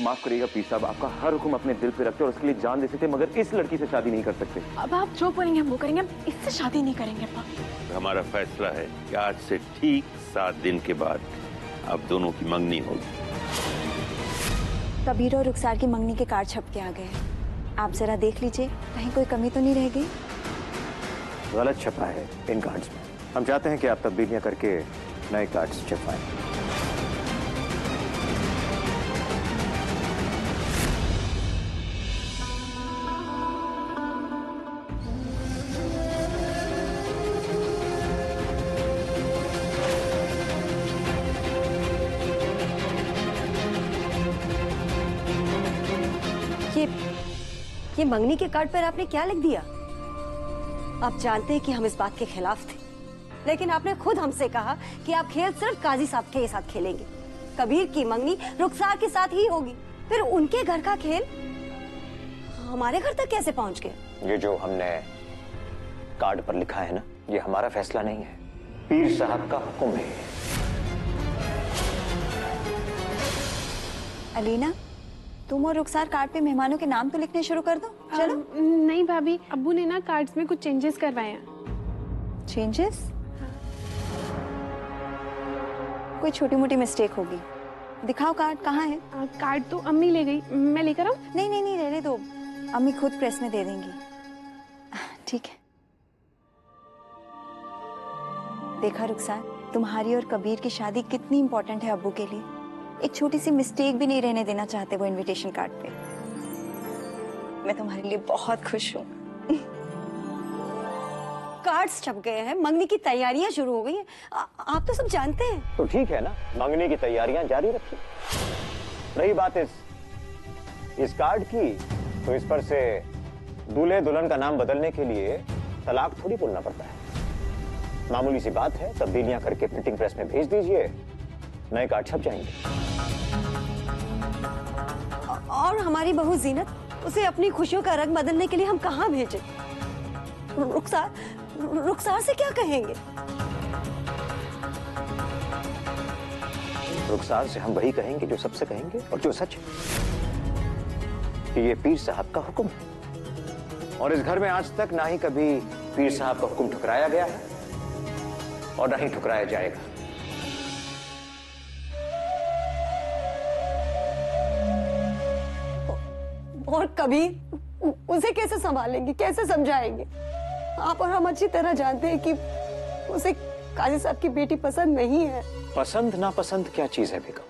माफ करिएगा पीर साहब, आपका हर हुक्म अपने दिल पे रखते और उसके लिए जान दे सकते, मगर इस लड़की से शादी नहीं कर सकते। अब आप जो बोलेंगे हम वो करेंगे, हम इससे शादी नहीं करेंगे अब्बा। हमारा फैसला है कि आज से ठीक 7 दिन के बाद आप दोनों की मंगनी होगी। कबीर और रुखसार की मंगनी के कार्ड छप के आ गए हैं, आप जरा देख लीजिए, कहीं कोई कमी तो नहीं रह गई। गलत छपा है इन कार्ड्स में। हम चाहते हैं कि आप तब्दीलियां करके नए कार्ड्स छपवाएं। ये मंगनी के कार्ड पर आपने क्या लिख दिया? आप जानते हैं कि हम इस बात के खिलाफ थे, लेकिन आपने खुद हमसे कहा कि आप खेल सिर्फ काजी साहब के साथ खेलेंगे। कबीर की मंगनी रुखसार के साथ ही होगी, फिर उनके घर का खेल हमारे घर तक कैसे पहुंच गया? ये जो हमने कार्ड पर लिखा है ना, ये हमारा फैसला नहीं है, पीर साहब का हुक्म है। अलीना, तुम और रुखसार कार्ड पे मेहमानों के नाम तो लिखने शुरू कर दो। चलो। नहीं भाभी, अब्बू ने ना कार्ड्स में कुछ चेंजेस करवाए हैं। चेंजेस? कोई छोटी मोटी मिस्टेक होगी। दिखाओ कार्ड, कहाँ है? कार्ड तो अम्मी ले गई, मैं लेकर आऊं? नहीं नहीं नहीं, रहने दो, अम्मी खुद प्रेस में दे देंगी। ठीक है। देखा रुखसार, तुम्हारी और कबीर की शादी कितनी इंपॉर्टेंट है अब्बू के लिए। एक छोटी सी मिस्टेक भी नहीं रहने देना चाहते वो इनविटेशन कार्ड पे। मैं तुम्हारे लिए बहुत खुश हूँ। कार्ड्स छप गए हैं, मंगनी की तैयारियां शुरू हो गई हैं। आप तो सब जानते हैं। तो ठीक है ना, मंगनी की तैयारियां जारी रखिए। रही बात इस कार्ड की, तो इस पर से दूल्हे दुल्हन का नाम बदलने के लिए तलाक थोड़ी बोलना पड़ता है। मामूली सी बात है, तब्दीलियां करके प्रिंटिंग प्रेस में भेज दीजिए, नए कार्ड छप जाएंगे। और हमारी बहू जीनत, उसे अपनी खुशियों का रंग बदलने के लिए हम कहाँ भेजें? रुखसार से क्या कहेंगे? रुखसार से हम वही कहेंगे जो सबसे कहेंगे और जो सच है, कि ये पीर साहब का हुक्म है। और इस घर में आज तक ना ही कभी पीर साहब का हुक्म ठुकराया गया है और ना ही ठुकराया जाएगा। और कबीर, उसे कैसे संभालेंगे, कैसे समझाएंगे? आप और हम अच्छी तरह जानते हैं कि उसे काजी साहब की बेटी पसंद नहीं है। पसंद नापसंद क्या चीज है बेगम?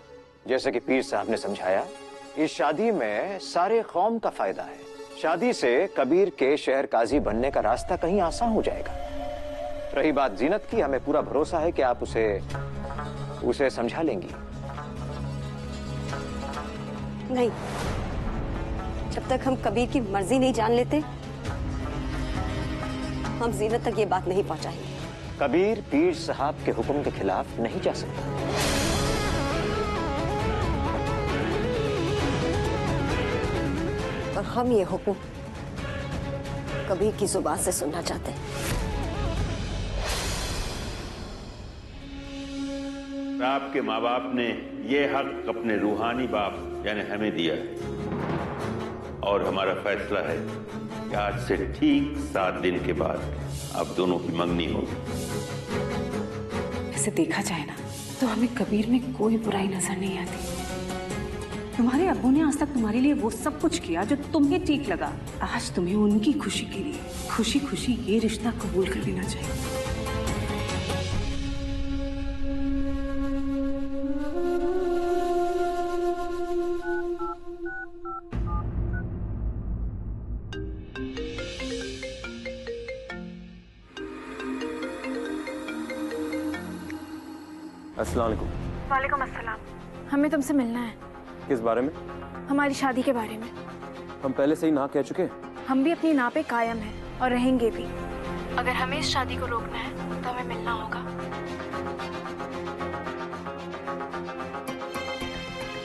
जैसे कि पीर साहब ने समझाया, इस शादी में सारे कौम का फायदा है। शादी से कबीर के शहर काजी बनने का रास्ता कहीं आसान हो जाएगा। रही बात जीनत की, हमें पूरा भरोसा है कि आप उसे समझा लेंगी। नहीं, जब तक हम कबीर की मर्जी नहीं जान लेते, हम जीनत तक ये बात नहीं पहुंचाएंगे। कबीर पीर साहब के हुक्म के खिलाफ नहीं जा सकता। और हम ये हुक्म कबीर की जुबान से सुनना चाहते हैं। आपके माँ बाप ने ये हक अपने रूहानी बाप यानी हमें दिया है, और हमारा फैसला है कि आज से ठीक 7 दिन के बाद आप दोनों की मंगनी होगी। ऐसे देखा जाए ना तो हमें कबीर में कोई बुराई नजर नहीं आती। तुम्हारे अब्बू ने आज तक तुम्हारे लिए वो सब कुछ किया जो तुम्हें ठीक लगा। आज तुम्हें उनकी खुशी के लिए खुशी खुशी ये रिश्ता कबूल कर लेना चाहिए। अस्सलाम वालेकुम। वालेकुम अस्सलाम। हमें तुमसे मिलना है। किस बारे में? हमारी शादी के बारे में। हम पहले से ही ना कह चुके हैं। हम भी अपनी ना पे कायम हैं और रहेंगे भी। अगर हमें इस शादी को रोकना है तो हमें मिलना होगा।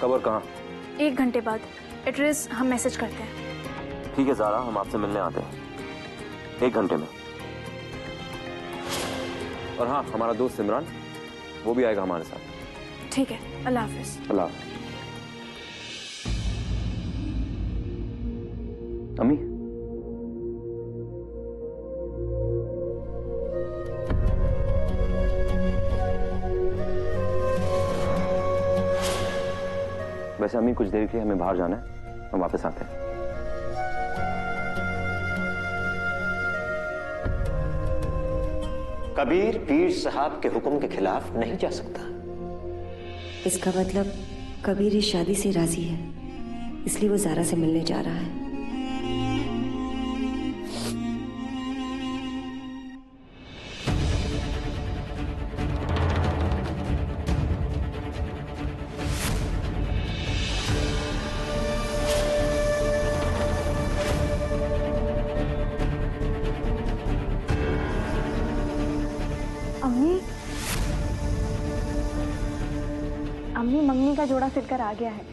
कब और कहाँ? 1 घंटे बाद। एड्रेस हम मैसेज करते हैं। ठीक है ज़ारा, हम आपसे मिलने आते हैं 1 घंटे में। और हाँ, हमारा दोस्त सिमरान वो भी आएगा हमारे साथ। ठीक है, अल्लाह हाफिज। अल्लाह हाफिज। अम्मी, वैसे अम्मी कुछ देर के लिए हमें बाहर जाना है, हम वापस आते हैं। कबीर पीर साहब के हुक्म के खिलाफ नहीं जा सकता। इसका मतलब कबीर इस शादी से राजी है, इसलिए वो ज़ारा से मिलने जा रहा है। अम्मी, अम्मी मंगनी का जोड़ा सिलकर आ गया है।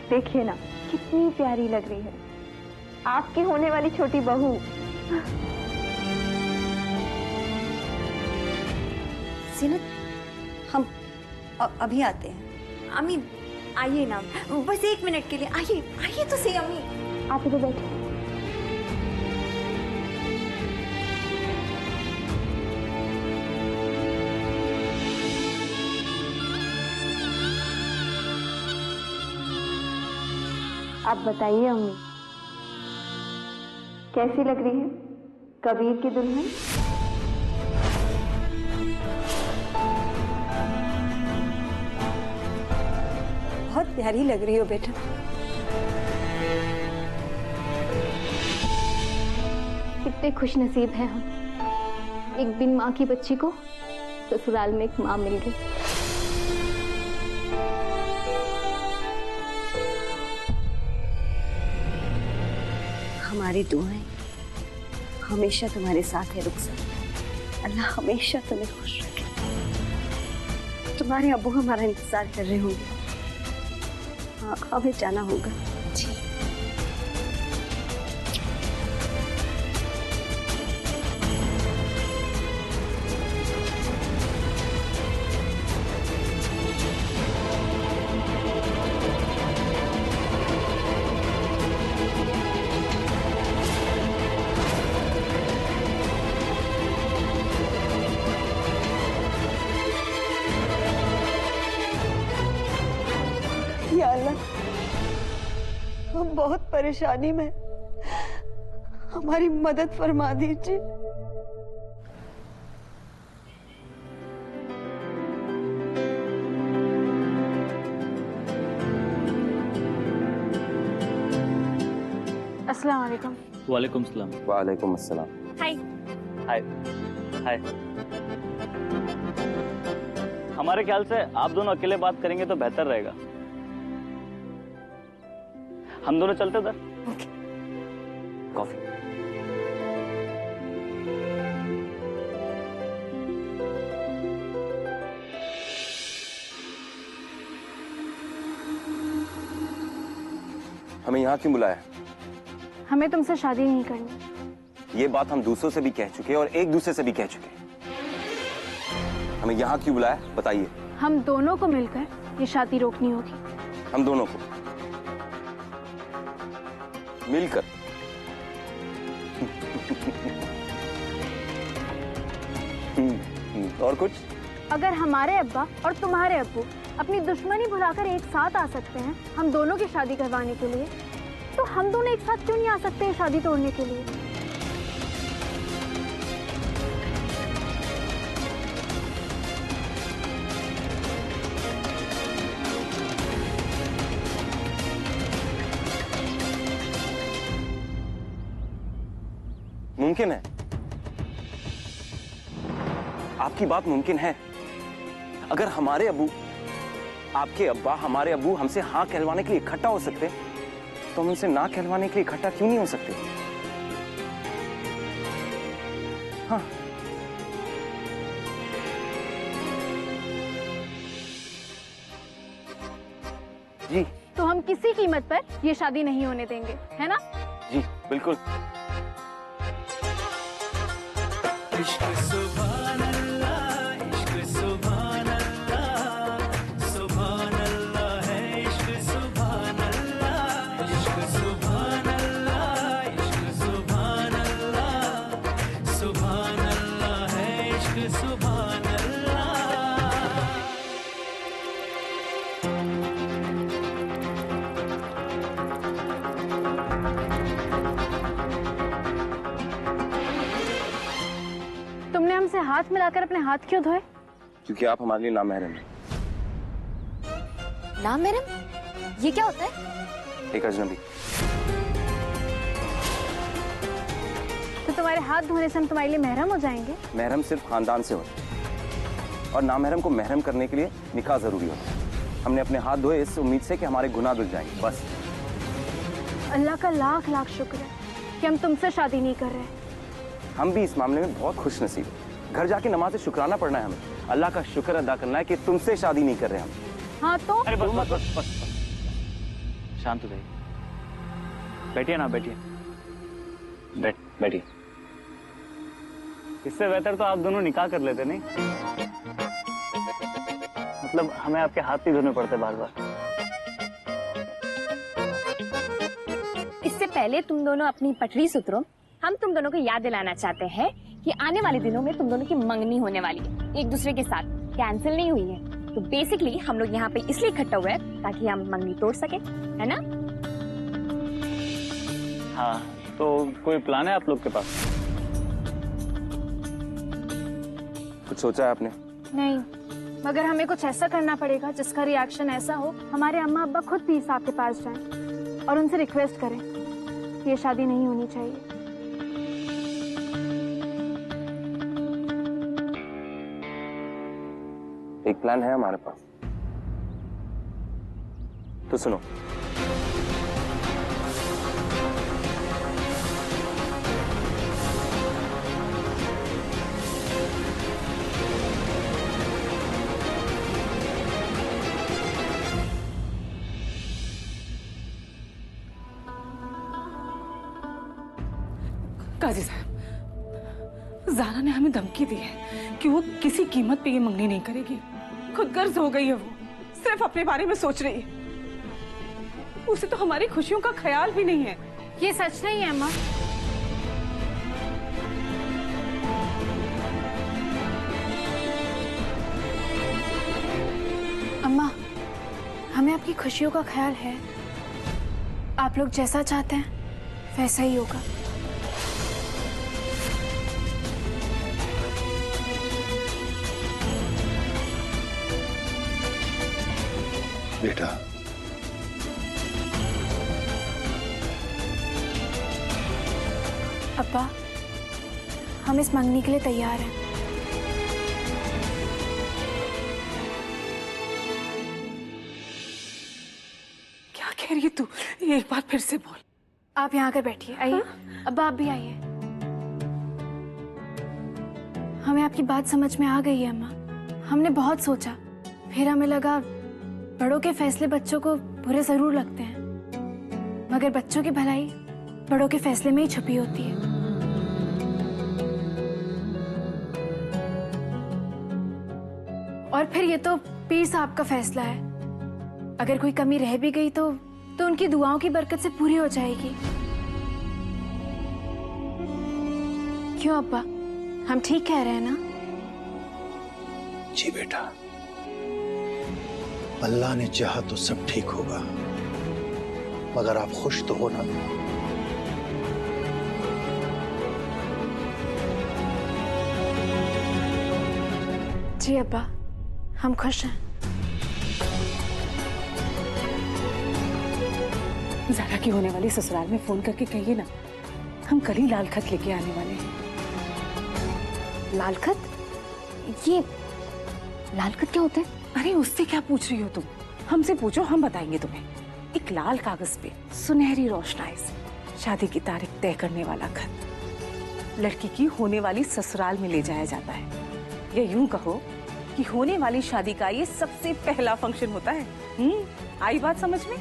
देखिए ना कितनी प्यारी लग रही है, आपकी होने वाली छोटी बहू। सीनत, हम अभी आते हैं। अम्मी आइए ना, बस 1 मिनट के लिए आइए, आइए तो सही अम्मी। आप इधर बैठिए। आप बताइए अम्मी, कैसी लग रही है कबीर की दुल्हन? बहुत प्यारी लग रही हो बेटा। कितने खुश नसीब हैं हम, एक बिन माँ की बच्ची को ससुराल में एक माँ मिल गई। हमारी दुआएं हमेशा तुम्हारे साथ है रुखसार। अल्लाह हमेशा तुम्हें खुश रखे। तुम्हारे अब्बू हमारा इंतजार कर रहे होंगे। हाँ, हमें जाना होगा। जी। या अल्लाह, हम बहुत परेशानी में, हमारी मदद फरमा दीजिए। अस्सलाम वालेकुम। वालेकुम सलाम। वालेकुम अस्सलाम। हाय। हाय हाय। हमारे ख्याल से आप दोनों अकेले बात करेंगे तो बेहतर रहेगा। हम दोनों चलते उधर। कॉफी। हमें यहाँ क्यों बुलाया? हमें तुमसे शादी नहीं करनी। ये बात हम दूसरों से भी कह चुके और एक दूसरे से भी कह चुके। हमें यहाँ क्यों बुलाया बताइए? हम दोनों को मिलकर ये शादी रोकनी होगी। हम दोनों को मिलकर? और कुछ? अगर हमारे अब्बा और तुम्हारे अब्बू अपनी दुश्मनी भुलाकर एक साथ आ सकते हैं हम दोनों की शादी करवाने के लिए, तो हम दोनों एक साथ क्यों नहीं आ सकते हैं शादी तोड़ने के लिए? मुमकिन है, आपकी बात मुमकिन है। अगर हमारे अब्बू, आपके अब्बा, हमारे अब्बू हमसे हाँ कहलवाने के लिए इकट्ठा हो सकते, तो हम उनसे ना कहलवाने के लिए इकट्ठा क्यों नहीं हो सकते? हाँ। जी। तो हम किसी कीमत पर ये शादी नहीं होने देंगे, है ना? जी बिल्कुल। इश्क सुभान अल्लाह, इश्क सुभान अल्लाह, सुभान अल्लाह है इश्क सुभान अल्लाह, इश्क सुभान अल्लाह, इश्क सुभान अल्लाह। तुमने हमसे हाथ मिलाकर अपने हाथ क्यों धोए? क्योंकि आप हमारे लिए नामहरम हैं। नाम मैडम, ये क्या होता है? एक अजनबी। तो तुम्हारे हाथ धोने से हम तुम्हारे लिए महरम हो जाएंगे? महरम सिर्फ खानदान से होता है और नामहरम को महरम करने के लिए निकाह जरूरी होता है। हमने अपने हाथ धोए इस उम्मीद से कि हमारे गुनाह धुल जाएंगे, बस। अल्लाह का लाख लाख शुक्र है कि हम तुमसे शादी नहीं कर रहे। हम भी इस मामले में बहुत खुश नसीब हैं। घर जाके नमाज शुक्राना पढ़ना है हमें, अल्लाह का शुक्र अदा करना है कि तुमसे शादी नहीं कर रहे हम। हाँ तो? अरे बस बस बस बस, शांत हो जाइए। बैठिए ना, बैठिए। बैठिए। इससे बेहतर तो आप दोनों निकाह कर लेते, नहीं? मतलब हमें आपके हाथ नहीं धोने पड़ते बार बार। इससे पहले तुम दोनों अपनी पटरी सुधरो। हम तुम दोनों को याद दिलाना चाहते हैं कि आने वाले दिनों में तुम दोनों की मंगनी होने वाली है, एक दूसरे के साथ, कैंसिल नहीं हुई है। तो बेसिकली हम लोग यहाँ पे इसलिए इकट्ठा हुए हैं ताकि हम मंगनी तोड़ सके, है ना? हाँ, तो कोई प्लान है आप लोग के पास? कुछ सोचा है आपने? नहीं, मगर हमें कुछ ऐसा करना पड़ेगा जिसका रिएक्शन ऐसा हो हमारे अम्मा अब्बा खुद पीर साहब के पास जाएं और उनसे रिक्वेस्ट करें कि ये शादी नहीं होनी चाहिए। एक प्लान है हमारे पास, तो सुनो। काजी साहब, ज़ारा ने हमें धमकी दी है कि वो किसी कीमत पे ये मंगनी नहीं करेगी। खुद गर्ज हो गई है, वो सिर्फ अपने बारे में सोच रही है। उसे तो हमारी खुशियों का ख्याल भी नहीं है। ये सच नहीं है अम्मा। अम्मा, हमें आपकी खुशियों का ख्याल है। आप लोग जैसा चाहते हैं वैसा ही होगा। बेटा, अब्बा, हम इस मंगनी के लिए तैयार हैं। क्या कह रही है तू? एक बार फिर से बोल। आप यहाँ आकर बैठिए। आइए। अब्बा, आप भी आइए। हमें आपकी बात समझ में आ गई है अम्मा। हमने बहुत सोचा, फिर हमें लगा बड़ों के फैसले बच्चों को बुरे जरूर लगते हैं, मगर बच्चों की भलाई बड़ों के फैसले में ही छुपी होती है। और फिर ये तो पीर साहब का फैसला है। अगर कोई कमी रह भी गई तो उनकी दुआओं की बरकत से पूरी हो जाएगी। क्यों अब्बा, हम ठीक कह रहे हैं ना? जी बेटा, अल्लाह ने चाहा तो सब ठीक होगा, मगर आप खुश तो हो ना? जी अब्बा, हम खुश हैं। ज़ारा की होने वाली ससुराल में फोन करके कहिए ना, हम कल ही लाल खत लेके आने वाले हैं। लाल खत? ये लाल खत क्या होता है? अरे उससे क्या पूछ रही हो तुम? हमसे पूछो, हम बताएंगे तुम्हें। एक लाल कागज पे सुनहरी रोशनाई से शादी की तारीख तय करने वाला खत लड़की की होने वाली ससुराल में ले जाया जाता है। या यूं कहो कि होने वाली शादी का ये सबसे पहला फंक्शन होता है। आई बात समझ में?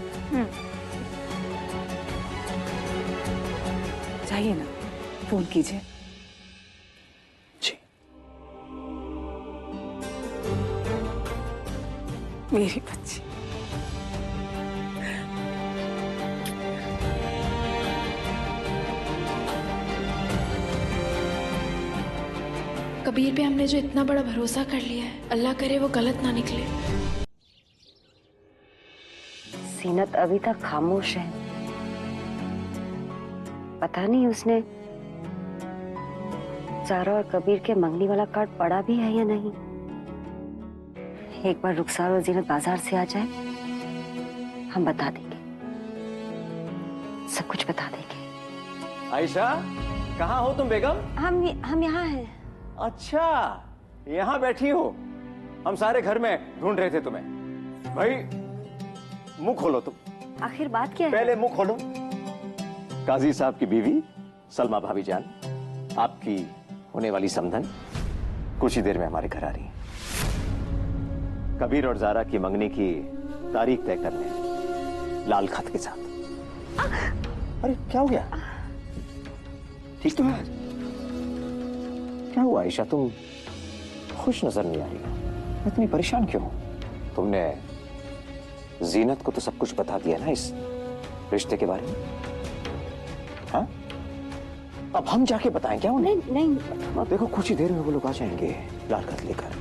चाहिए ना, फोन कीजिए। जी। मेरी बच्ची। कबीर पे हमने जो इतना बड़ा भरोसा कर लिया है, अल्लाह करे वो गलत ना निकले। सीनत अभी तक खामोश है। पता नहीं उसने ज़ारा और कबीर के मंगनी वाला कार्ड पढ़ा भी है या नहीं। एक बार रुखसार और जीनत बाजार से आ जाए, हम बता देंगे, सब कुछ बता देंगे। आयशा, कहाँ हो तुम बेगम? हम यहाँ हैं। अच्छा, यहाँ बैठी हो। हम सारे घर में ढूंढ रहे थे तुम्हें। भाई मुंह खोलो तुम। आखिर बात क्या है? पहले मुंह खोलो। काजी साहब की बीवी सलमा भाभी जान, आपकी होने वाली समधन कुछ ही देर में हमारे घर आ रही है। कबीर और ज़ारा की मंगनी की तारीख तय करने लाल खत के साथ। अरे क्या हो गया? ठीक तो है? क्या हुआ आयशा, तुम खुश नजर नहीं आ रही हो? इतनी परेशान क्यों हो? तुमने जीनत को तो सब कुछ बता दिया ना इस रिश्ते के बारे में? हाँ? अब हम जाके बताएं क्या उन्हें? नहीं। देखो कुछ ही देर में वो लोग आ जाएंगे लाल खत लेकर,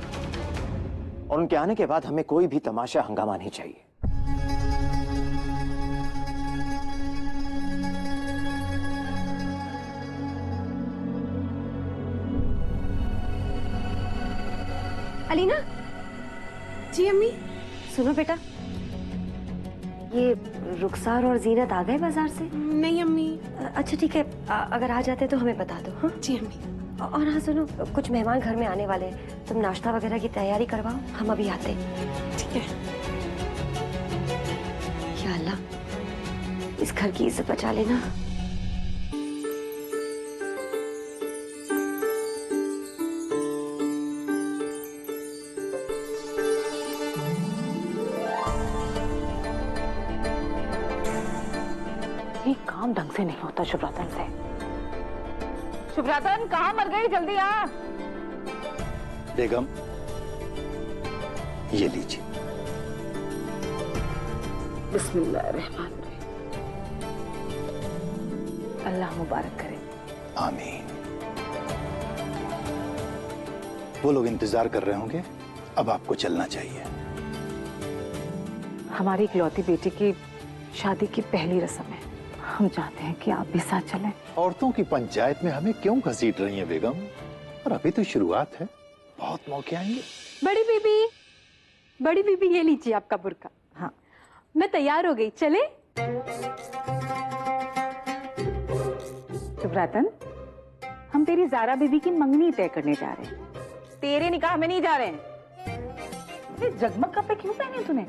और उनके आने के बाद हमें कोई भी तमाशा हंगामा नहीं चाहिए। अलीना। जी अम्मी। सुनो बेटा, ये रुखसार और जीनत आ गए बाजार से? नहीं अम्मी। अच्छा ठीक है, अगर आ जाते तो हमें बता दो। हाँ जी अम्मी। और हाँ सुनो, कुछ मेहमान घर में आने वाले हैं, तुम नाश्ता वगैरह की तैयारी करवाओ, हम अभी आते हैं। ठीक है। या अल्लाह, इस घर की इज्जत बचा लेना। ये काम ढंग से नहीं होता शुभरातन से। शुभरातन कहाँ मर गई, जल्दी आ। बेगम ये लीजिए। बिस्मिल्लाहिर्रहमानिर्रहीम। अल्लाह मुबारक करे। आमीन। वो लोग इंतजार कर रहे होंगे, अब आपको चलना चाहिए। हमारी इकलौती बेटी की शादी की पहली रस्म है, हम चाहते हैं कि आप भी साथ चलें। औरतों की पंचायत में हमें क्यों घसीट रही हैं बेगम? और अभी तो शुरुआत है, बहुत मौके आएंगे। बड़ी बीबी ये लीजिए आपका बुर्का। हाँ, मैं तैयार हो गई, चले? शुभरातन, हम तेरी ज़ारा बीबी की मंगनी तय करने जा रहे हैं, तेरे निकाह में नहीं जा रहे हैं। ये जगमग कपड़े क्यों पहने तूने?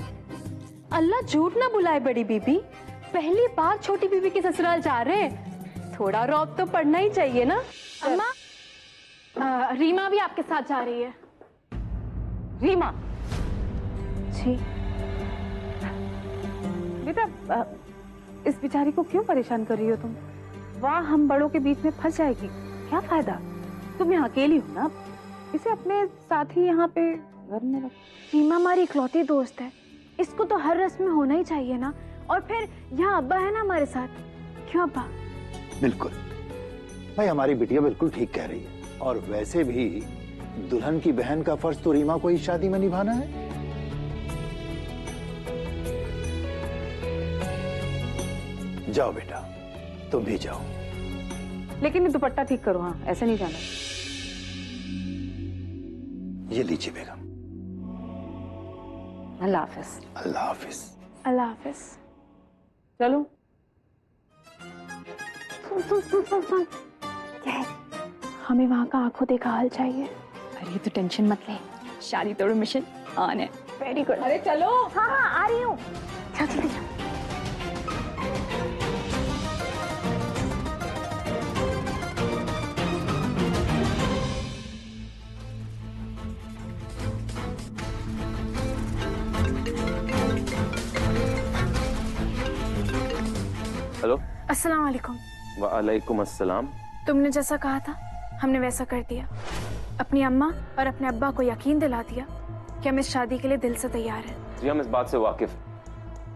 अल्लाह झूठ ना बुलाए बड़ी बीबी, पहली बार छोटी बीबी के ससुराल जा रहे हैं, थोड़ा रौब तो पड़ना ही चाहिए ना। अम्मा, रीमा भी आपके साथ जा रही है। रीमा? जी बेटा, इस बेचारी को क्यों परेशान कर रही हो तुम? वाह, हम बड़ों के बीच में फंस जाएगी, क्या फायदा? तुम यहाँ अकेली हो ना, इसे अपने साथ ही यहाँ पे घर में रखो। रीमा हमारी इकलौती दोस्त है, इसको तो हर रस्म में होना ही चाहिए ना। और फिर यहाँ अब्बा है ना हमारे साथ, क्यों अब्बा? बिल्कुल भाई, हमारी बिटिया बिल्कुल ठीक कह रही है। और वैसे भी दुल्हन की बहन का फर्ज तो रीमा को ही शादी में निभाना है। जाओ बेटा, तुम भी जाओ। लेकिन ये दुपट्टा ठीक करो, हाँ ऐसे नहीं जाना। ये लीजिए बेगम। अल्लाह हाफिज। अल्लाह हाफिज। अल्लाह हाफिज। चलो। सुन। क्या है? हमें वहाँ का आंखों देखा हाल चाहिए। अरे तो टेंशन मत ले, शादी तोड़ो मिशन ऑन है। Very good. अरे चलो। हाँ आ रही हूँ। जल्दी। हेलो। अस्सलाम वालेकुम। वालेकुम अस्सलाम। तुमने जैसा कहा था हमने वैसा कर दिया। अपनी अम्मा और अपने अब्बा को यकीन दिला दिया कि हम इस शादी के लिए दिल से तैयार हैं। जी हम इस बात से वाकिफ,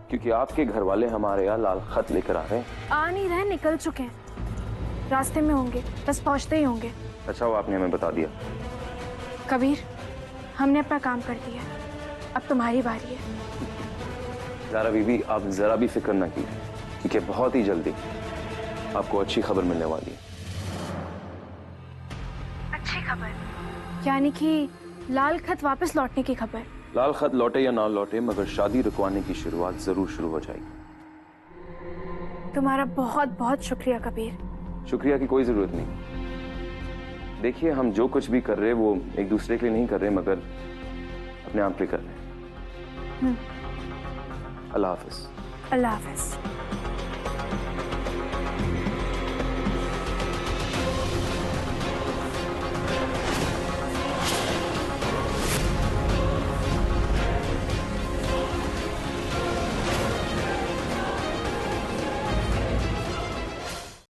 क्योंकि आपके घर वाले हमारे यहाँ लाल खत लेकर आ रहे हैं। आ नहीं रहे, निकल चुके हैं, रास्ते में होंगे, बस पहुंचते ही होंगे। अच्छा वो आपने हमें बता दिया। कबीर, हमने अपना काम कर दिया, अब तुम्हारी बारी है। ज़ारा बीबी, आप जरा भी फिक्र ना कीजिए, क्योंकि बहुत ही जल्दी आपको अच्छी खबर मिलने वाली है। अच्छी खबर? यानी कि लाल खत वापस लौटने की खबर? लाल खत लौटे या ना लौटे, मगर शादी रुकवाने की शुरुआत जरूर शुरू हो जाएगी। तुम्हारा बहुत बहुत शुक्रिया कबीर। शुक्रिया की कोई जरूरत नहीं। देखिए, हम जो कुछ भी कर रहे हैं वो एक दूसरे के लिए नहीं कर रहे, मगर अपने आप के कर रहे हैं। अल्लाह हाफिज। अल्लाह हाफिज।